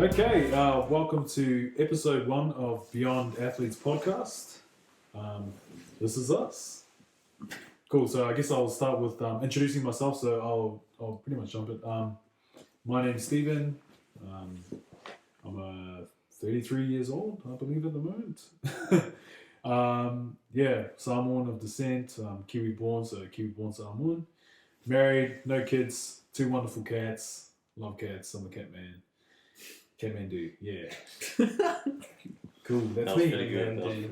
Okay, welcome to episode 1 of Beyond Athletes podcast. This is us. Cool. So I guess I'll start with introducing myself. So I'll pretty much jump it. My name's Stephen. I'm 33 years old, I believe, at the moment. Samoan of descent. Kiwi born, so Kiwi born Samoan. Married, no kids, 2 wonderful cats. Love cats. I'm a cat man. Catman do, yeah. Cool, that's That was me. pretty good.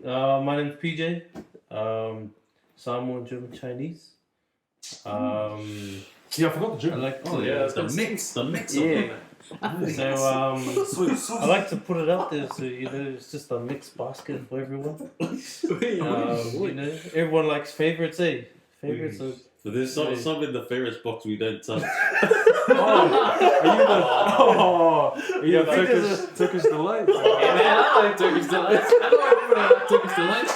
My name's PJ. Samoan, German, Chinese. Yeah, I forgot the I German. like to, The mix of yeah. So I like to put it out there, so it's just a mixed basket for everyone. Everyone likes favorites, eh? Favorites. So there's some in the favorites box we don't touch. Are you the Turkish delight? Yeah, man, I like Turkish delights. I don't like Turkish delights.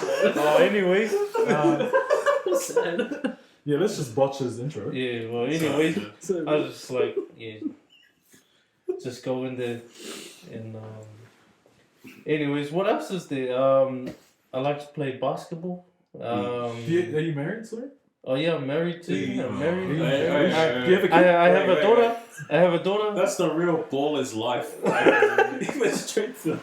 Anyways. Yeah, let's just botch his intro. Yeah, well, anyways, I was just like, just go in there and, anyways, what else is there? I like to play basketball. Are you married, sorry? Oh yeah, I'm married too. I'm married. Do you have a kid? I have a daughter. I have a daughter. That's the real baller's life. He went straight to.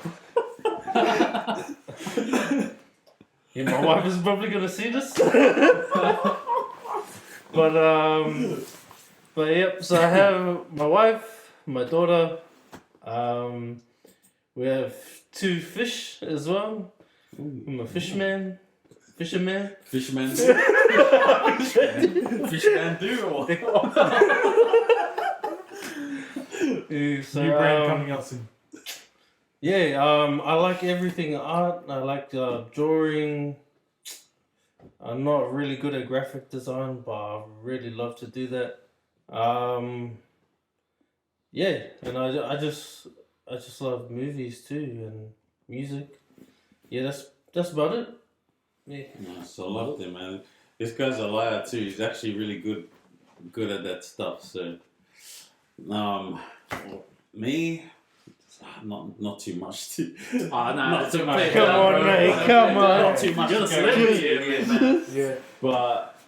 Yeah, my wife is probably gonna see this. But yep. So I have my wife, my daughter. We have 2 fish as well. I'm a fisherman. Fishman do or So, New brand coming out soon. yeah, I like everything art. I like drawing. I'm not really good at graphic design, but I really love to do that. And I just love movies too and music. Yeah, that's about it. Yeah. Nice, I love him, man. This guy's a liar too. He's actually really good at that stuff. So, me, not too much. Not too much. Come on, mate. Come on. Not too much. You're to a go celebrity, into. man. Yeah. But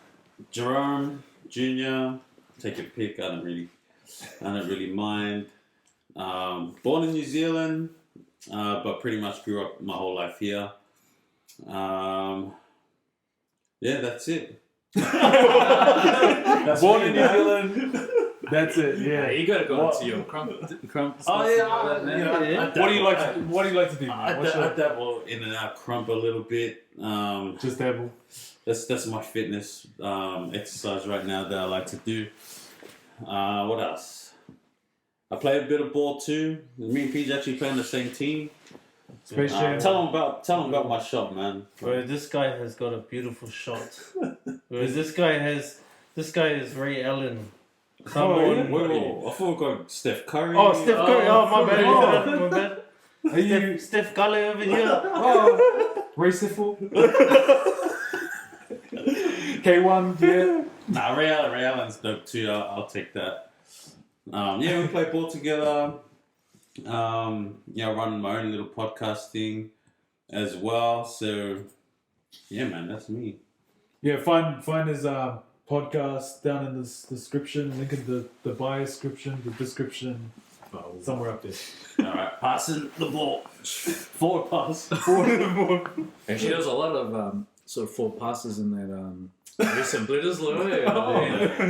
Jerome Jr., take your pick. I don't really mind. Born in New Zealand, but pretty much grew up my whole life here. That's it. That's born in New Zealand. That's it. Yeah, Yeah. you gotta go into your crump. Oh yeah, What do you like to do? I Man? What's your, dabble in and out, crump a little bit. just dabble. That's my fitness exercise right now that I like to do. What else? I play a bit of ball too. Me and PJ actually play on the same team. Space Jam. Tell them about my shot, man. Bro, this guy has got a beautiful shot. Whereas this guy is Ray Allen. Someone. Whoa, I thought we got Steph Curry. Oh, Steph Curry. Oh, my bad. Oh. My bad. Are you Steph Curry over here. raceful? K1, yeah. Nah, Ray Allen's dope too. I'll take that. We play ball together. Run my own little podcast thing as well. So, yeah, man, that's me. Yeah, find his podcast down in the description. Link in the bio description, somewhere up there. All right, passing the ball. Forward pass. And she does a lot of sort of forward passes in that recent Blitters.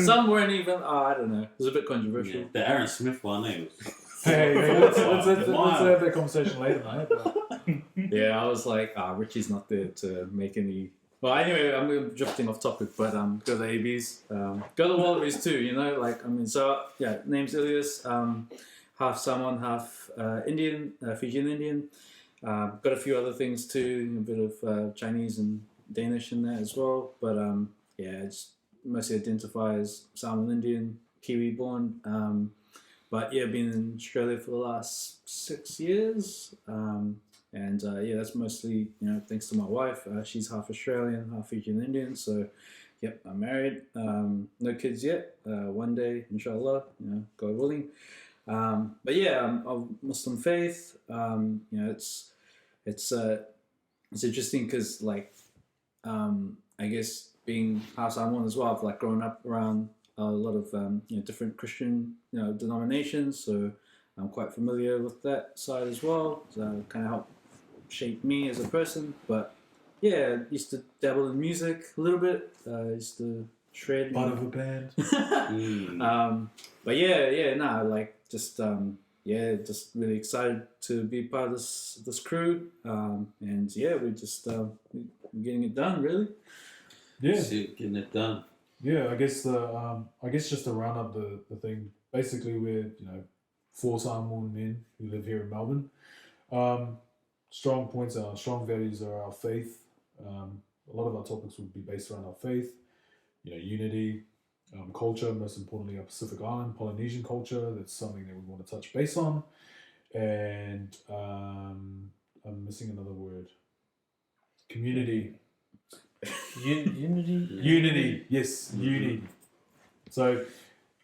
Some weren't even. I don't know. It was a bit controversial. Yeah, the Aaron Smith one, Hey, let's have that conversation later, mate. But Yeah, I was like, Richie's not there to make any. Well, anyway, I'm drifting off topic, but go the ABs, go the Wallabies too. Name's Ilias, half Samoan, half Indian, Fijian Indian. Got a few other things too, a bit of Chinese and Danish in there as well. But it's mostly identify as Samoan Indian, Kiwi born. But yeah, been in Australia for the last 6 years. That's mostly, thanks to my wife. She's half Australian, half Fijian Indian. So Yep, I'm married. No kids yet. One day, inshallah, God willing. But yeah, I'm of Muslim faith. It's interesting because I guess being house I'm on as well. I've like grown up around a lot of different Christian denominations, so I'm quite familiar with that side as well. So kind of helped shape me as a person. But yeah, used to dabble in music a little bit. Used to shred. Part of a band. But yeah, just really excited to be part of this crew. And yeah, we're just we're getting it done, really. Yeah. See, getting it done. Yeah, I guess just to round up the thing, basically we're 4 Samoan men who live here in Melbourne. Strong points are strong values are our faith. A lot of our topics would be based around our faith, unity, culture, most importantly our Pacific Island, Polynesian culture. That's something that we want to touch base on. And I'm missing another word. Community. Unity. Unity, yes, unity. So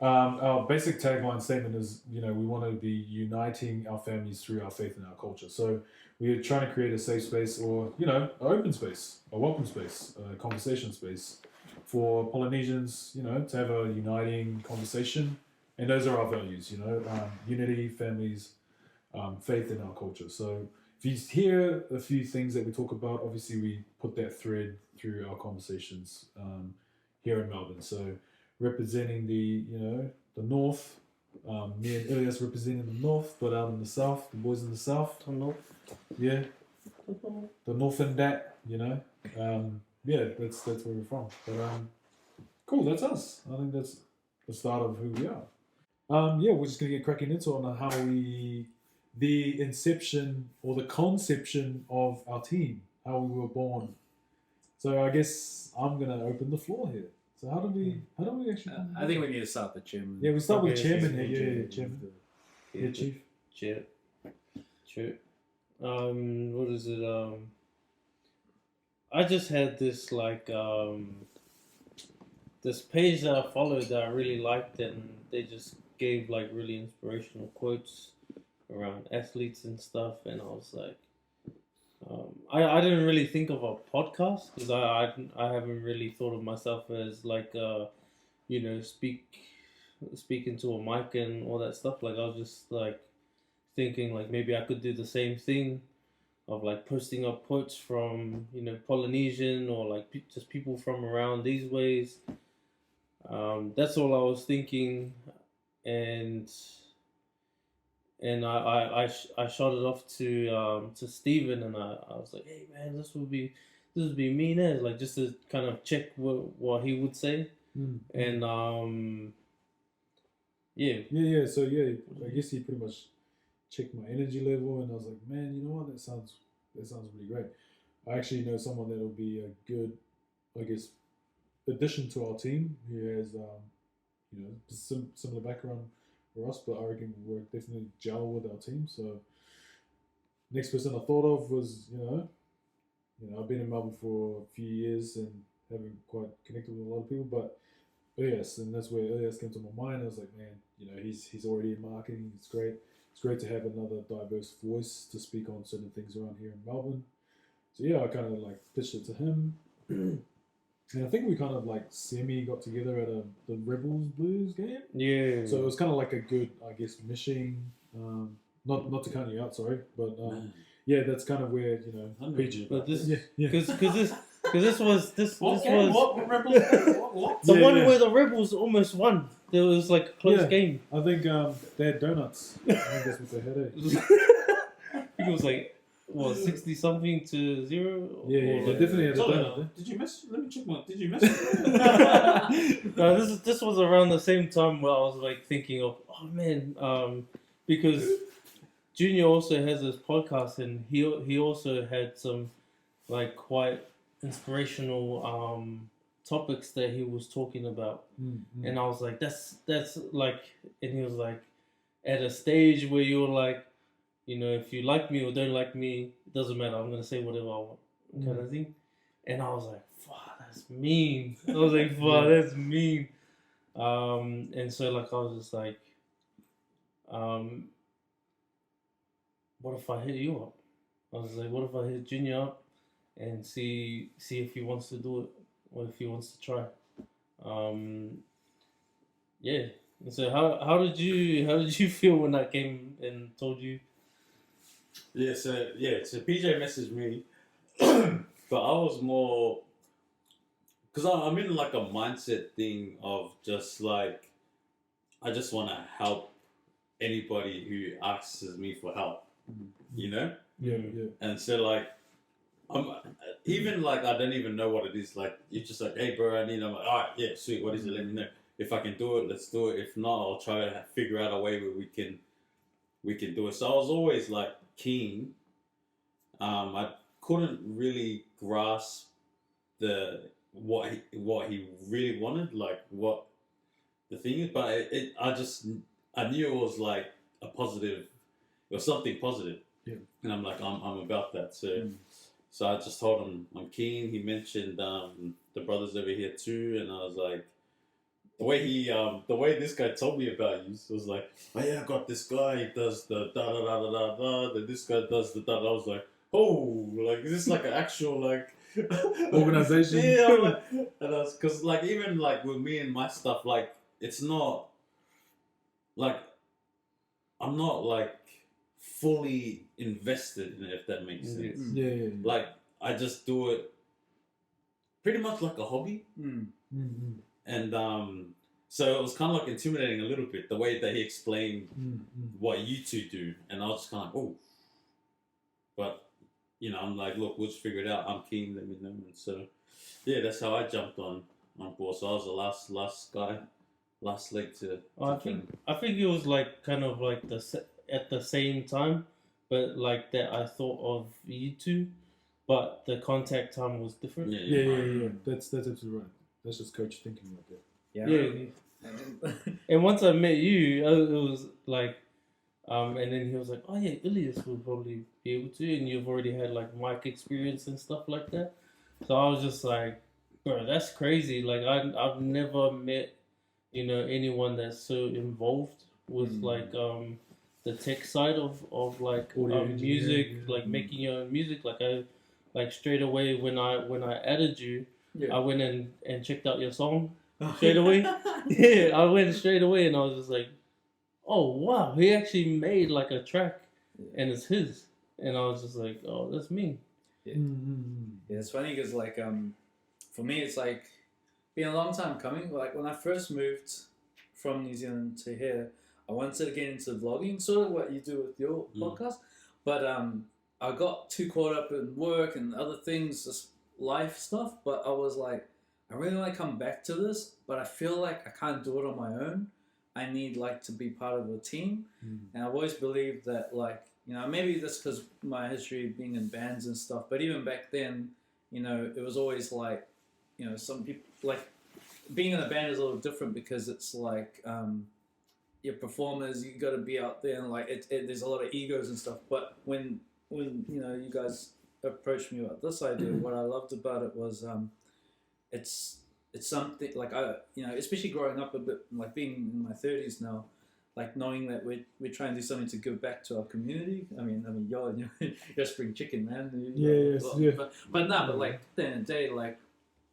our basic tagline statement is, we want to be uniting our families through our faith and our culture. So we're trying to create a safe space or, an open space, a welcome space, a conversation space for Polynesians, to have a uniting conversation. And those are our values, unity, families, faith in our culture. So if you hear a few things that we talk about, obviously we put that thread through our conversations here in Melbourne. So representing the north, me and Ilias representing the north, but out in the south, the boys in the south. The north. Yeah. The north and that, yeah, that's where we're from. But cool, that's us. I think that's the start of who we are. Yeah, we're just gonna get cracking into on how the inception or the conception of our team, how we were born. So I guess I'm gonna open the floor here. So how do we actually? I think we need to start the chairman. Yeah, we start with Okay, chairman okay, here. Yeah, chairman. Yeah, chief. Chair. What is it? I just had this this page that I followed that I really liked, and they just gave like really inspirational quotes around athletes and stuff, and I was like, I didn't really think of a podcast because I haven't really thought of myself as like speaking to a mic and all that stuff. Like I was just like thinking like maybe I could do the same thing of like posting up quotes from Polynesian or like just people from around these ways. That's all I was thinking, and I shot it off to Steven, and I was like, hey man, this would be me next, like just to kind of check what he would say. And Yeah. So yeah, I guess he pretty much checked my energy level, and I was like, man, you know what? That sounds really great. I actually know someone that'll be a good, I guess, addition to our team who has similar background for us, but I reckon we'll definitely gel with our team. So next person I thought of was I've been in Melbourne for a few years and haven't quite connected with a lot of people, but Elias, and that's where Elias came to my mind. I was like, man, he's already in marketing. It's great. It's great to have another diverse voice to speak on certain things around here in Melbourne. So yeah, I kind of like pitched it to him. And I think we kind of like semi got together at the Rebels Blues game. yeah. So it was kind of like a good, I guess, meshing. Not to count you out, sorry, but yeah, that's kind of where Peach. But this, Yeah. because this was What rebel? What? the Yeah, one yeah. where the Rebels almost won. There was like a close Yeah. game. I think they had donuts. I think that's what they had. I think it was like 60 something to 0. Yeah, they definitely had a Sorry, donut. did you miss? Let me check my. Did you miss? No, this was around the same time where I was like thinking of, oh man, because Junior also has this podcast, and he also had some like quite inspirational topics that he was talking about, and I was like, that's like, and he was like, at a stage where you're like, if you like me or don't like me, it doesn't matter. I'm gonna say whatever I want, kind of thing. And I was like, wow, that's mean. I was like, wow, that's mean. And so like I was just like, what if I hit you up? I was like, what if I hit Junior up and see if he wants to do it or if he wants to try. Yeah. And so how did you feel when I came and told you? Yeah, so PJ messaged me, but I was more because I'm in like a mindset thing of just like I just want to help anybody who asks me for help, you know. Yeah. And so like I'm even like I don't even know what it is. Like you're just like, hey bro, I need. I'm like, all right, yeah, sweet. What is it? Let me know. If I can do it, let's do it. If not, I'll try to figure out a way where we can do it. So I was always like keen. I couldn't really grasp what he really wanted, like what the thing is, but I knew it was like a positive, it was something positive. Yeah. And I'm like, I'm about that. So I just told him I'm keen. He mentioned the brothers over here too, and I was like, the way this guy told me about you was like, oh yeah, I got this guy. He does the da da da da da da. Then this guy does the da. I was like, oh, like is this like an actual like Organization? Yeah, I'm like, and that's because like even like with me and my stuff, like it's not like I'm not like fully invested in it, if that makes sense. Yeah. Like I just do it pretty much like a hobby. Mm-hmm. And so it was kind of like intimidating a little bit the way that he explained what you two do, and I was just kind of like, oh, but you know, I'm like, look, we'll just figure it out. I'm keen, let me know. And so yeah, that's how I jumped on board. So I was the last guy, last leg to. I think it was like kind of like at the same time, but like that I thought of you two, but the contact time was different. Yeah. That's absolutely right. That's just coach thinking like that. Yeah. And once I met you, it was like, and then he was like, "Oh yeah, Ilias would probably be able to," and you've already had like mic experience and stuff like that. So I was just like, "Bro, that's crazy!" Like I've never met, you know, anyone that's so involved with like the tech side of like Audio music, engineering, like making your own music. Like straight away when I added you. Yeah. I went and checked out your song straight away. Yeah, I went straight away and I was just like, oh wow, he actually made like a track and it's his. And I was just like, oh, that's me. Yeah, it's funny because like for me it's like been a long time coming. Like when I first moved from New Zealand to here, I wanted to get into vlogging, sort of what you do with your podcast. But I got too caught up in work and other things, just life stuff, but I was like, I really want to come back to this, but I feel like I can't do it on my own. I need like to be part of a team. And I've always believed that like, you know, maybe that's because my history of being in bands and stuff, but even back then, you know, it was always like, you know, some people like being in a band is a little different because it's like your performers, you got to be out there and like there's a lot of egos and stuff. But when you know you guys approached me about this idea, what I loved about it was it's something like I, you know, especially growing up a bit, like being in my 30s now, like knowing that we're trying to do something to give back to our community. I mean you're spring chicken, man. But like at the end of the day, like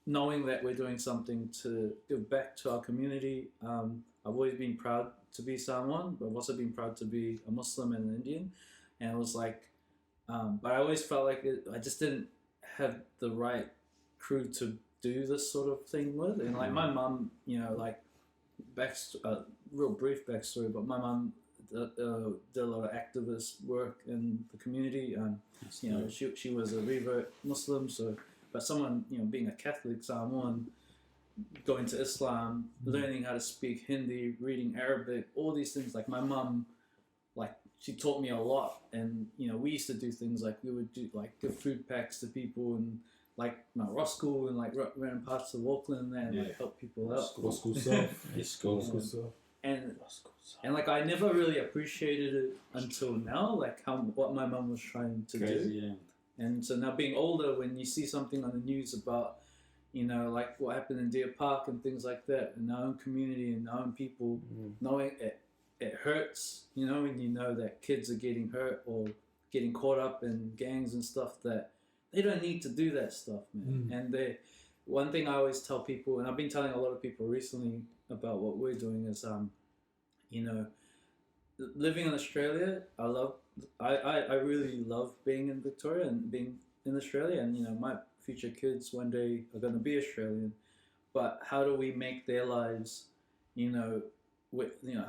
knowing that we're doing something to give back to our community. I've always been proud to be Samoan, but I've also been proud to be a Muslim and an Indian, and it was like. But I always felt like I just didn't have the right crew to do this sort of thing with. And like my mum, you know, like real brief backstory, but my mum did a lot of activist work in the community. You know, she was a revert Muslim, so but someone, you know, being a Catholic Samoan, going to Islam, learning how to speak Hindi, reading Arabic, all these things. Like my mum, like. She taught me a lot, and you know we used to do things like we would do like give food packs to people and like Ross School and like random parts of Auckland and like help people out. School stuff. And like I never really appreciated it until now, like what my mum was trying to do. Yeah. And so now being older, when you see something on the news about, you know, like what happened in Deer Park and things like that, in our own community and our own people, knowing it hurts, you know, when you know that kids are getting hurt or getting caught up in gangs and stuff, that they don't need to do that stuff, man. And one thing I always tell people, and I've been telling a lot of people recently about what we're doing, is, you know, living in Australia, I really love being in Victoria and being in Australia, and, you know, my future kids one day are going to be Australian, but how do we make their lives, you know,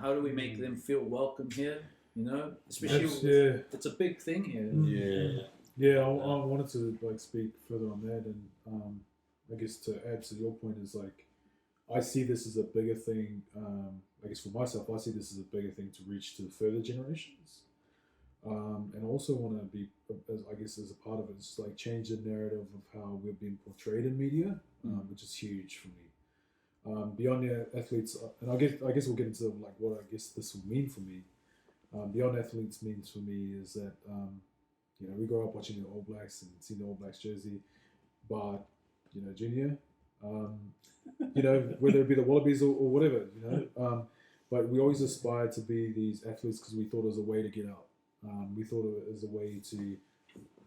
how do we make them feel welcome here, you know, especially it's a big thing here. Yeah, I wanted to like speak further on that, and I guess to add to your point is like, I see this as a bigger thing. I guess for myself, I see this as a bigger thing to reach to further generations, and also want to be, I guess, as a part of it, it's like change the narrative of how we've been portrayed in media, which is huge for me. Beyond the athletes, and I guess we'll get into like what I guess this will mean for me. Beyond athletes means for me is that you know, we grew up watching the All Blacks and seeing the All Blacks jersey, but you know, Junior, you know, whether it be the Wallabies or whatever, you know, but we always aspired to be these athletes because we thought it was a way to get out. We thought it was a way to, you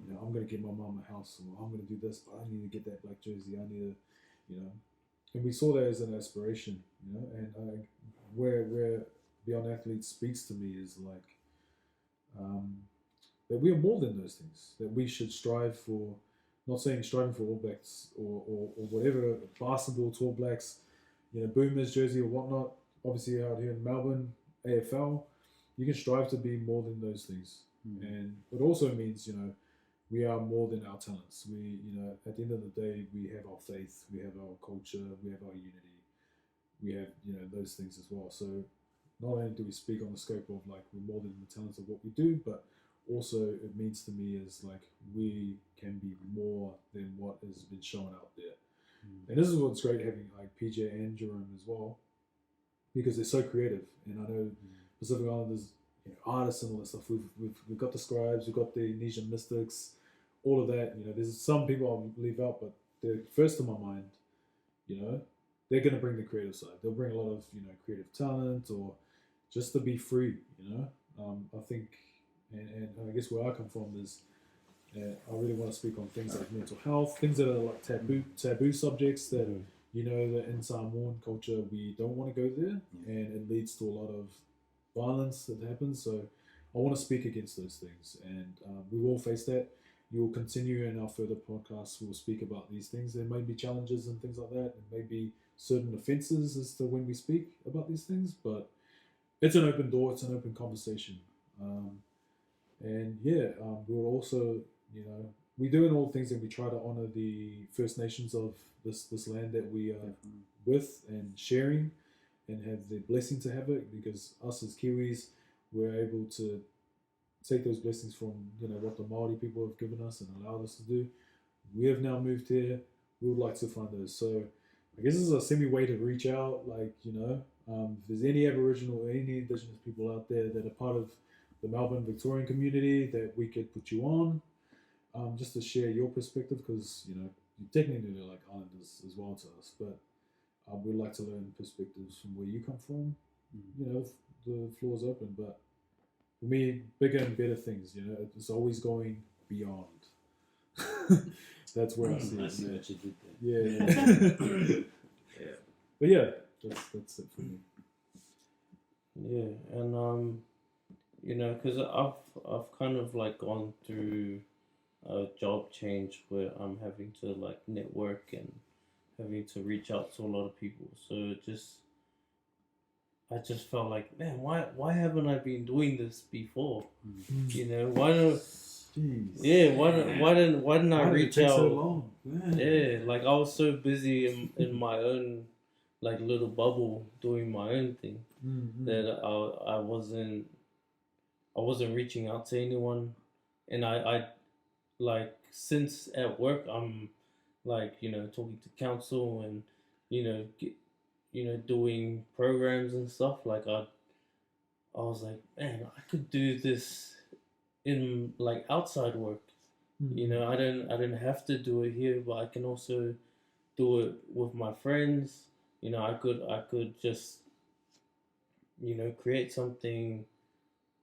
know, I'm going to get my mum a house, or I'm going to do this, but I need to get that black jersey. I need to, you know, and we saw that as an aspiration, you know, and where Beyond Athletes speaks to me is like, that we are more than those things, that we should strive for, not saying striving for All Blacks or whatever, basketball to All Blacks, you know, Boomers jersey or whatnot, obviously out here in Melbourne, AFL, you can strive to be more than those things. And it also means, you know, we are more than our talents. We, you know, at the end of the day, we have our faith, we have our culture, we have our unity, we have, you know, those things as well. So not only do we speak on the scope of like we're more than the talents of what we do, but also it means to me is like we can be more than what has been shown out there. And this is what's great having like PJ and Jerome as well, because they're so creative. And I know Pacific Islanders, you know, artists and all that stuff. We've got the scribes, we've got the Nesian mystics, all of that. You know, there's some people I'll leave out, but they're first in my mind. You know, they're going to bring the creative side. They'll bring a lot of, you know, creative talent, or just to be free. You know, I think, and I guess where I come from is, I really want to speak on things like mental health, things that are like taboo subjects that, you know, that in Samoan culture we don't want to go there, and it leads to a lot of violence that happens. So I want to speak against those things, and we will face that. You will continue in our further podcasts. We'll speak about these things. There may be challenges and things like that, and maybe certain offences as to when we speak about these things, but it's an open door. It's an open conversation. And yeah, we'll also, you know, we do in all things, and we try to honour the First Nations of this land that we are with and sharing, and have the blessing to have it, because us as Kiwis, we're able to take those blessings from, you know, what the Māori people have given us and allowed us to do. We have now moved here. We would like to find those. So I guess this is a semi-way to reach out, like, you know, if there's any Aboriginal or any Indigenous people out there that are part of the Melbourne Victorian community that we could put you on, just to share your perspective, because, you know, you technically are like Islanders as well to us, but we'd like to learn perspectives from where you come from. You know, the floor's open, but for me, bigger and better things, you know, it's always going beyond. That's where I see Nice it. what you did there. Yeah. Yeah. But yeah, that's it for me. Yeah, and you know, because I've kind of like gone through a job change where I'm having to like network and having to reach out to a lot of people. So I just felt like, man, why haven't I been doing this before? You know, why don't? Jeez. Yeah, why didn't I Why did it reach take out? so long? Yeah, like I was so busy in my own like little bubble doing my own thing that I wasn't reaching out to anyone, and I like, since at work I'm like, you know, talking to council and, you know, doing programs and stuff. Like I was like, man, I could do this in like outside work. You know, I didn't have to do it here, but I can also do it with my friends. You know, I could just, you know, create something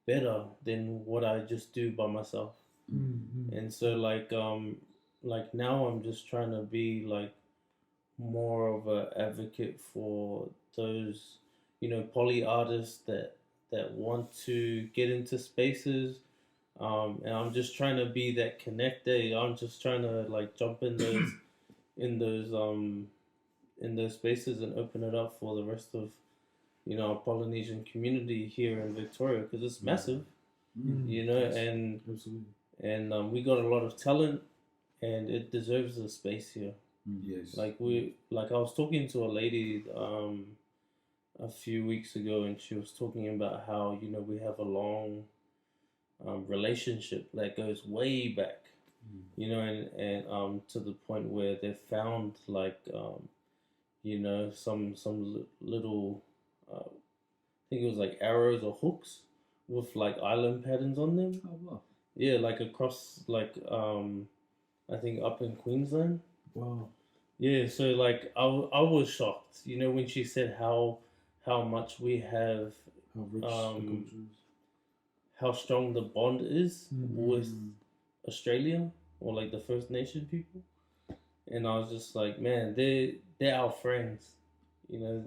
better than what I just do by myself. Mm-hmm. And so like now I'm just trying to be like more of a advocate for those, you know, poly artists that want to get into spaces. And I'm just trying to be that connector. I'm just trying to like jump in those in those in those spaces and open it up for the rest of, you know, our Polynesian community here in Victoria, because it's massive, you know, and Absolutely. we got a lot of talent, and it deserves a space here. Yes. Like I was talking to a lady a few weeks ago, and she was talking about how, you know, we have a long relationship that goes way back, you know, and to the point where they found like you know, some little I think it was like arrows or hooks with like island patterns on them. Oh wow. Yeah, like across like I think up in Queensland. Wow. Yeah, so like I was shocked, you know, when she said how much we have, How rich the culture is. how strong the bond is with Mm. Australia or like the First Nation people, and I was just like, man, they're our friends, you know,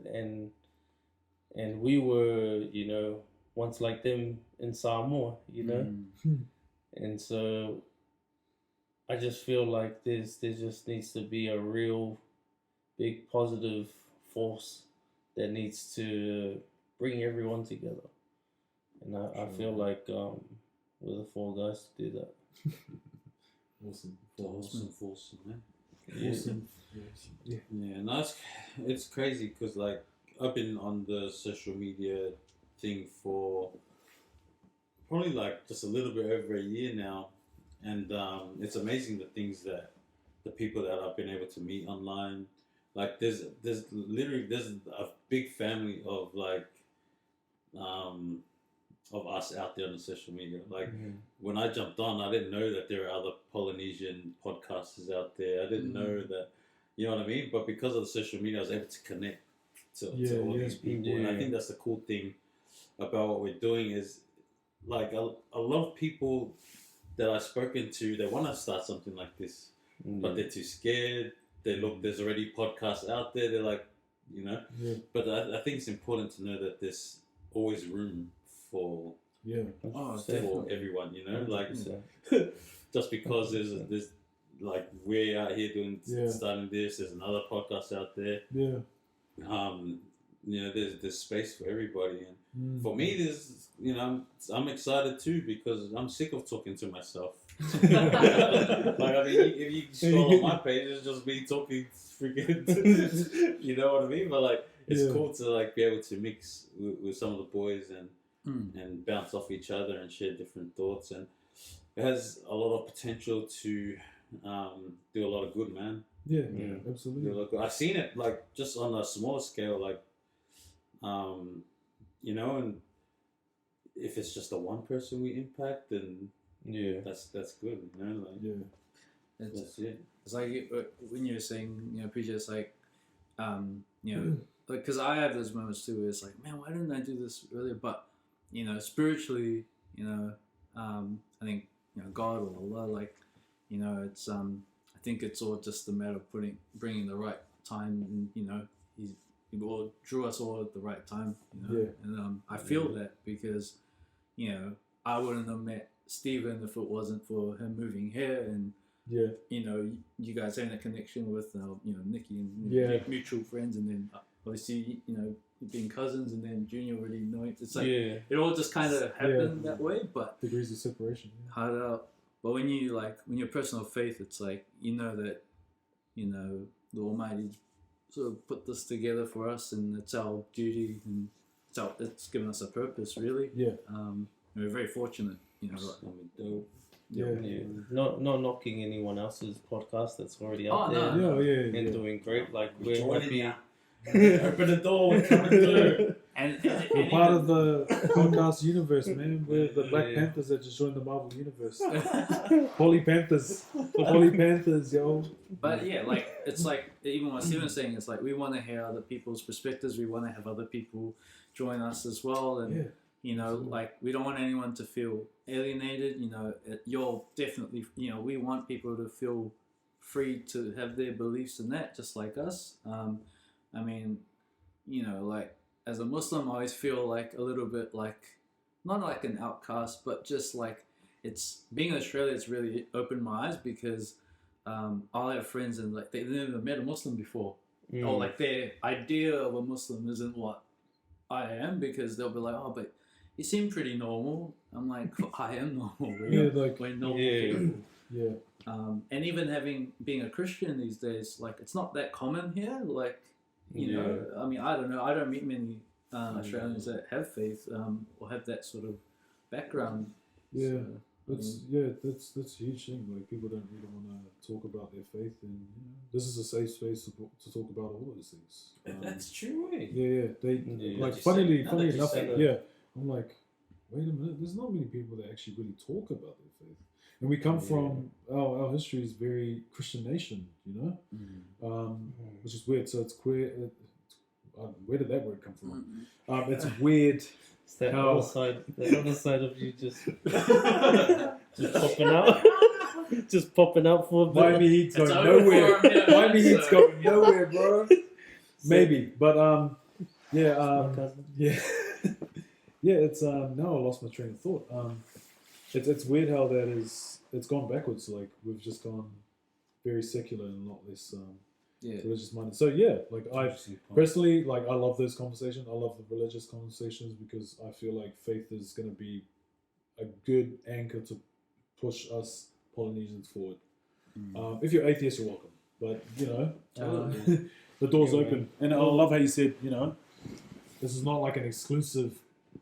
and we were, you know, once like them in Samoa, you know, and so I just feel like there just needs to be a real big positive force that needs to bring everyone together. And I feel like we're the four guys to do that. Awesome. Awesome, man. Awesome. Yeah. Yeah, no, it's crazy because like I've been on the social media thing for probably like just a little bit over a year now, and it's amazing the things that the people that I've been able to meet online. Like there's a big family of like of us out there on the social media. Like when I jumped on, I didn't know that there are other Polynesian podcasters out there. I didn't know that, you know what I mean? But because of the social media, I was able to connect to all these people. And I think that's the cool thing about what we're doing is like a lot of people that I've spoken to, they want to start something like this, but they're too scared. They look, there's already podcasts out there. They're like, you know, but I think it's important to know that there's always room for for everyone, you know, like just because there's like we're out here doing starting this, there's another podcast out there. You know, there's space for everybody, and for me, there's, you know, I'm excited too because I'm sick of talking to myself. Like, I mean, if you scroll on my page, it's just me talking freaking, you know what I mean? But like, it's cool to like be able to mix with some of the boys and bounce off each other and share different thoughts, and it has a lot of potential to do a lot of good, man. Yeah, absolutely. I've seen it like just on a smaller scale, like you know, and if it's just the one person we impact, then that's good, you know, like that's it. It's like when you're saying, you know, PJ, it's like you know, like because I have those moments too where it's like, man, why didn't I do this earlier? But you know, spiritually, you know, I think, you know, God or Allah, like, you know, it's I think it's all just a matter of bringing the right time, and you know, he all drew us all at the right time, you know, and I feel that because, you know, I wouldn't have met Stephen if it wasn't for him moving here, and you know, you guys having a connection with you know, Nikki and mutual friends, and then obviously, you know, being cousins, and then Junior already knowing. It's like it all just kind of happened that way, but degrees of separation. Hard out. But when your personal faith, it's like, you know that, you know, the Almighty sort of put this together for us, and it's our duty, and it's given us a purpose, really. We're very fortunate, you know. Not knocking anyone else's podcast that's already out there. Yeah. And doing great. Like we're Open the door, we're coming through. And We're part of the podcast universe, man. We're the Black Yeah. Panthers that just joined the Marvel universe. Poly Panthers. Poly Panthers, yo. But yeah, like it's like even what Steven's saying, it's like we want to hear other people's perspectives. We want to have other people join us as well, and Yeah. you know, like we don't want anyone to feel alienated. You know, you're definitely, you know, we want people to feel free to have their beliefs in that, just like us. I mean, you know, like as a Muslim, I always feel like a little bit like not like an outcast, but just like it's being in Australia. It's really opened my eyes because I'll have friends and like they've never met a Muslim before, or like their idea of a Muslim isn't what I am, because they'll be like, oh, but you seem pretty normal. I'm like, I am normal. Yeah, like, We're normal Yeah. people. yeah. And even being a Christian these days, like it's not that common here. Like, you know, I mean, I don't know. I don't meet many Australians that have faith or have that sort of background. Yeah. So, That's a huge thing. Like people don't really want to talk about their faith, and this is a safe space to talk about all those things. That's true, eh? Yeah, they Yeah. like Just funnily now that you enough. say that. Yeah, I'm like, wait a minute. There's not many people that actually really talk about their faith, and we come from our history is very Christian nation, you know, which is weird. So it's queer. Where did that word come from? It's weird. It's that How- other side of you just popping out. Just popping out for a bit. Miami Heat's It's going over nowhere. for 'em, yeah, Miami Heat's so- going nowhere, bro. Maybe, but yeah, My cousin. yeah, yeah. It's now I lost my train of thought. It's weird how that is. It's gone backwards. Like we've just gone very secular and a lot less yeah. religious minded. So yeah, like I personally like I love those conversations. I love the religious conversations because I feel like faith is going to be a good anchor to push us Polynesians forward. If you're atheist, you're welcome. But you know, Totally. the door's Yeah, open, and I love how you said, you know, this is not like an exclusive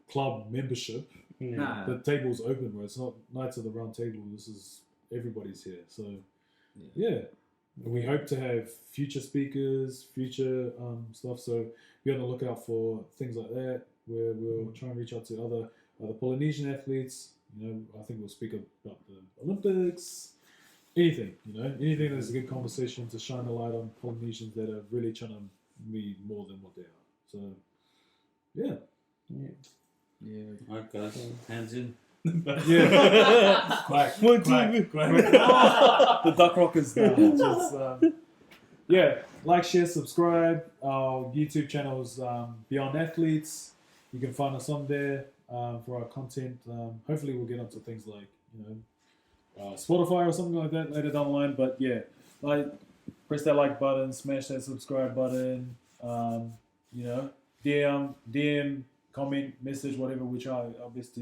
club membership. Yeah. Nah. The table's open, where it's not Knights of the Round Table. This is everybody's here. So yeah. And we hope to have future speakers, future stuff. So be on the lookout for things like that, where we'll try and reach out to other Polynesian athletes. You know, I think we'll speak about the Olympics, anything. You know, anything that's a good conversation to shine a light on Polynesians that are really trying to be more than what they are. So yeah, Yeah. Alright, guys, hands in. yeah. Quack, One, quack, two. quack. The Duck Rockers now. Just, yeah, like, share, subscribe. Our YouTube channel is Beyond Athletes. You can find us on there for our content. Hopefully, we'll get onto things like Spotify or something like that later down the line. But yeah, like press that like button, smash that subscribe button. You know, DM, comment, message, whatever. We try our best to.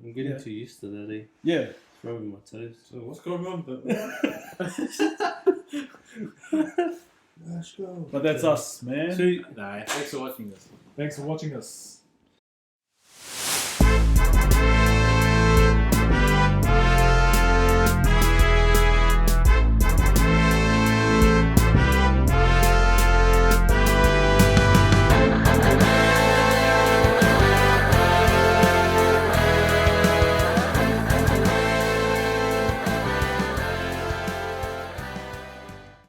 I'm getting Yeah. too used to that, eh? Yeah, It's rubbing my toes. So what's going on? Let's go. but that's us, man. So, Nah, thanks for watching this. Thanks for watching us.